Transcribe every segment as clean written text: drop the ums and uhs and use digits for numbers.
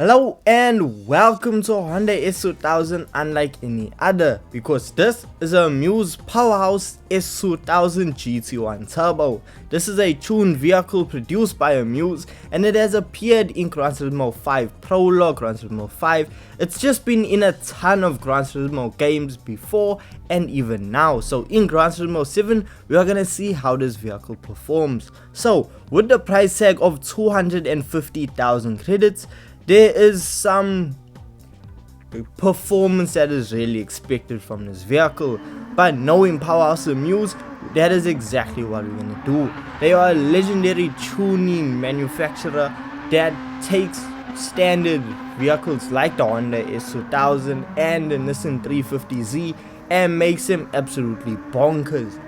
Hello and welcome to Honda S2000 unlike any other, because this is a Amuse Powerhouse S2000 GT1 Turbo. This is a tuned vehicle produced by Amuse and it has appeared in Gran Turismo 5 Prologue, Gran Turismo 5. It's just been in a ton of Gran Turismo games before and even now. So in Gran Turismo 7 we are gonna see how this vehicle performs. So with the price tag of 250,000 credits, there is some performance that is really expected from this vehicle, but knowing Powerhouse Amuse, that is exactly what we're gonna do. They are a legendary tuning manufacturer that takes standard vehicles like the Honda S2000 and the Nissan 350Z and makes them absolutely bonkers.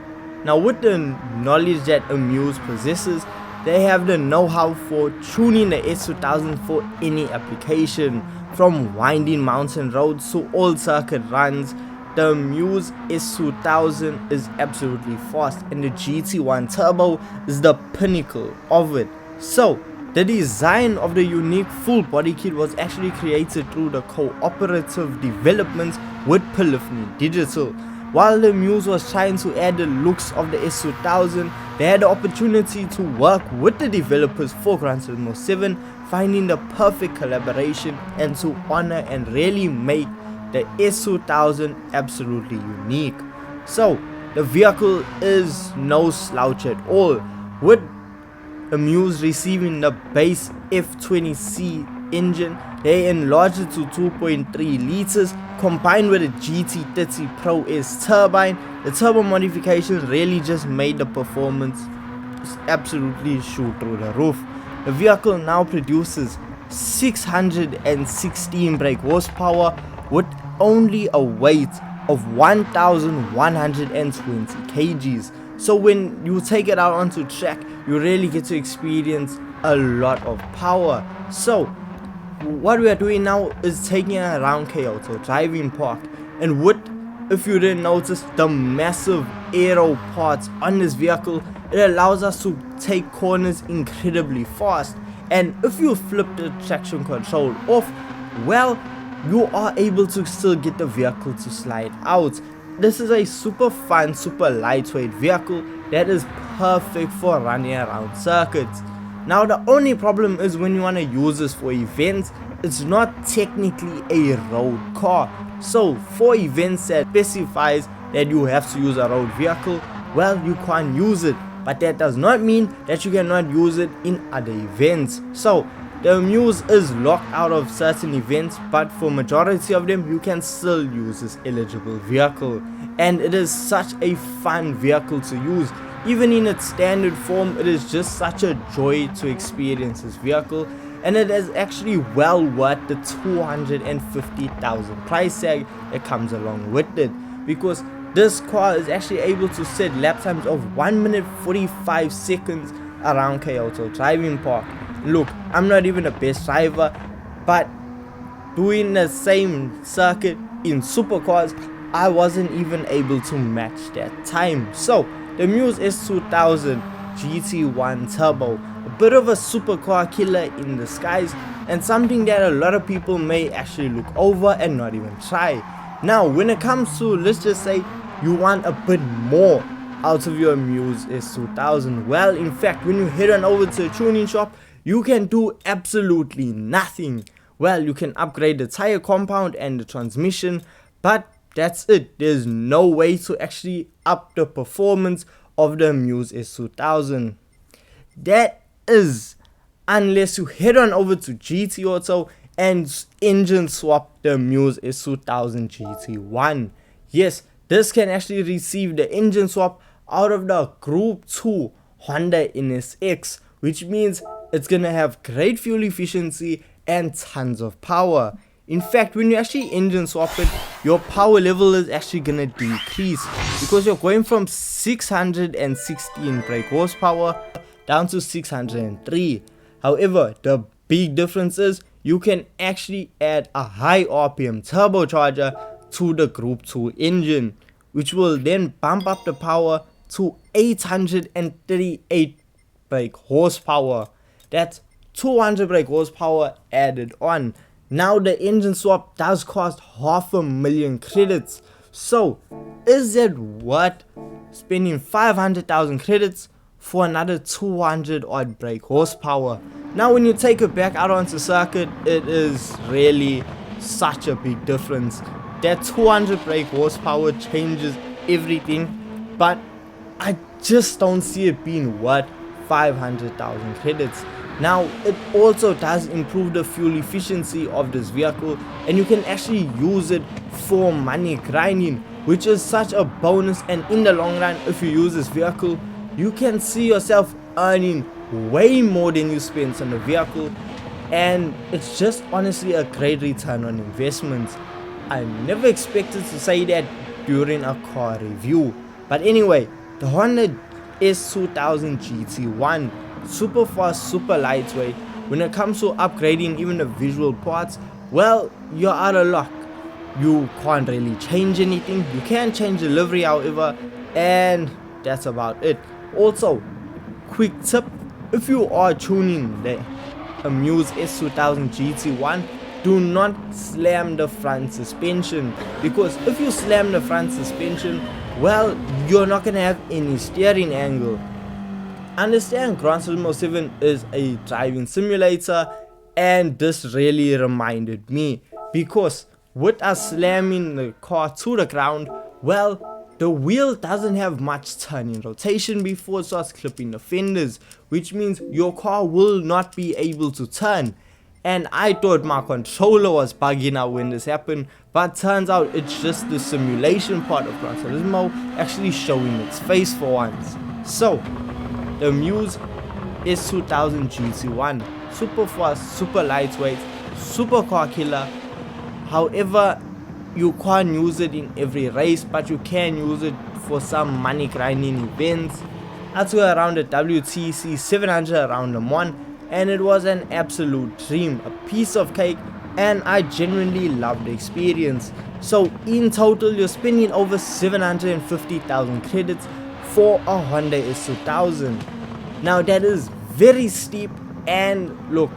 Now with the knowledge that Amuse possesses, they have the know-how for tuning the S2000 for any application, from winding mountain roads to all circuit runs. The Amuse S2000 is absolutely fast and the GT1 Turbo is the pinnacle of it. So the design of the unique full body kit was actually created through the cooperative developments with Polyphony Digital. While the Amuse was trying to add the looks of the S2000, they had the opportunity to work with the developers for Gran Turismo 7, finding the perfect collaboration and to honor and really make the S2000 absolutely unique. So the vehicle is no slouch at all, with Amuse receiving the base F20C engine. They enlarged it to 2.3 liters combined with a GT30 Pro S turbine. The turbo modification really just made the performance absolutely shoot through the roof. The vehicle now produces 616 brake horsepower with only a weight of 1,120 kgs. So when you take it out onto track, you really get to experience a lot of power. So what we are doing now is taking it around Kyoto Driving Park, and if you didn't notice, the massive aero parts on this vehicle, it allows us to take corners incredibly fast. And if you flip the traction control off, well, you are able to still get the vehicle to slide out. This is a super fun, super lightweight vehicle that is perfect for running around circuits. Now the only problem is when you want to use this for events, it's not technically a road car. So for events that specifies that you have to use a road vehicle, well, you can't use it. But that does not mean that you cannot use it in other events. So the Amuse is locked out of certain events, but for majority of them you can still use this eligible vehicle. And it is such a fun vehicle to use. Even in its standard form, it is just such a joy to experience this vehicle, and it is actually well worth the 250,000 price tag that comes along with it, because this car is actually able to set lap times of 1 minute 45 seconds around Kyoto Driving Park. Look, I'm not even the best driver, but doing the same circuit in supercars, I wasn't even able to match that time. So the Amuse S2000 GT1 Turbo, a bit of a supercar killer in disguise, and something that a lot of people may actually look over and not even try. Now when it comes to, let's just say you want a bit more out of your Amuse S2000, well, in fact, when you head on over to a tuning shop, you can do absolutely nothing. Well, you can upgrade the tire compound and the transmission, but that's it. There's no way to actually up the performance of the Amuse S2000. That is, unless you head on over to GT Auto and engine swap the Amuse S2000 GT1. Yes, this can actually receive the engine swap out of the Group 2 Honda NSX, which means it's gonna have great fuel efficiency and tons of power. In fact, when you actually engine swap it, your power level is actually gonna decrease, because you're going from 616 brake horsepower down to 603. However, the big difference is you can actually add a high RPM turbocharger to the Group 2 engine, which will then bump up the power to 838 brake horsepower. That's 200 brake horsepower added on. Now the engine swap does cost 500,000 credits. So is it worth spending 500,000 credits for another 200 odd brake horsepower? Now when you take it back out onto circuit, it is really such a big difference. That 200 brake horsepower changes everything, but I just don't see it being worth 500,000 credits. Now it also does improve the fuel efficiency of this vehicle, and you can actually use it for money grinding, which is such a bonus. And in the long run, if you use this vehicle, you can see yourself earning way more than you spent on the vehicle, and it's just honestly a great return on investment. I never expected to say that during a car review, but anyway, the Honda S2000 GT1, super fast, super lightweight. When it comes to upgrading even the visual parts, well, you're out of luck. You can't really change anything. You can change the livery however, and that's about it. Also, quick tip, if you are tuning the Amuse S2000 GT1, do not slam the front suspension, because if you slam the front suspension, well, you're not gonna have any steering angle. Understand, Gran Turismo 7 is a driving simulator, and this really reminded me, because with us slamming the car to the ground, well, the wheel doesn't have much turning rotation before it starts clipping the fenders, which means your car will not be able to turn. And I thought my controller was bugging out when this happened, but turns out it's just the simulation part of Gran Turismo actually showing its face for once. So the Amuse S2000 GT1, super fast, super lightweight, super car killer. However, you can't use it in every race, but you can use it for some money grinding events. I took around the WTC 700 around them one, and it was an absolute dream, a piece of cake, and I genuinely loved the experience. So in total, you're spending over 750,000 credits for a Honda S2000. Now that is very steep, and look,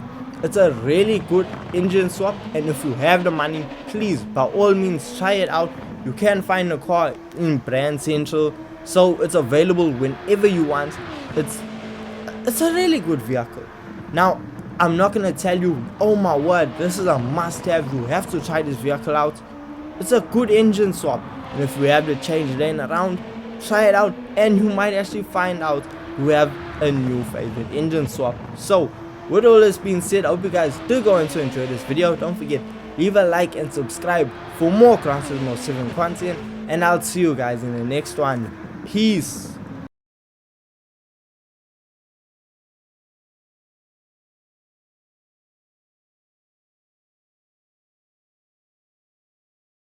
it's a really good engine swap, and if you have the money, please by all means try it out. You can find the car in Brand Central, so it's available whenever you want. It's a really good vehicle. Now I'm not gonna tell you, oh my word, this is a must-have, you have to try this vehicle out. It's a good engine swap, and if you have the change lane around, try it out, and you might actually find out you have a new favorite engine swap. So with all this being said, I hope you guys do go and enjoy this video. Don't forget, leave a like and subscribe for more Gran Turismo 7 content, and I'll see you guys in the next one. Peace.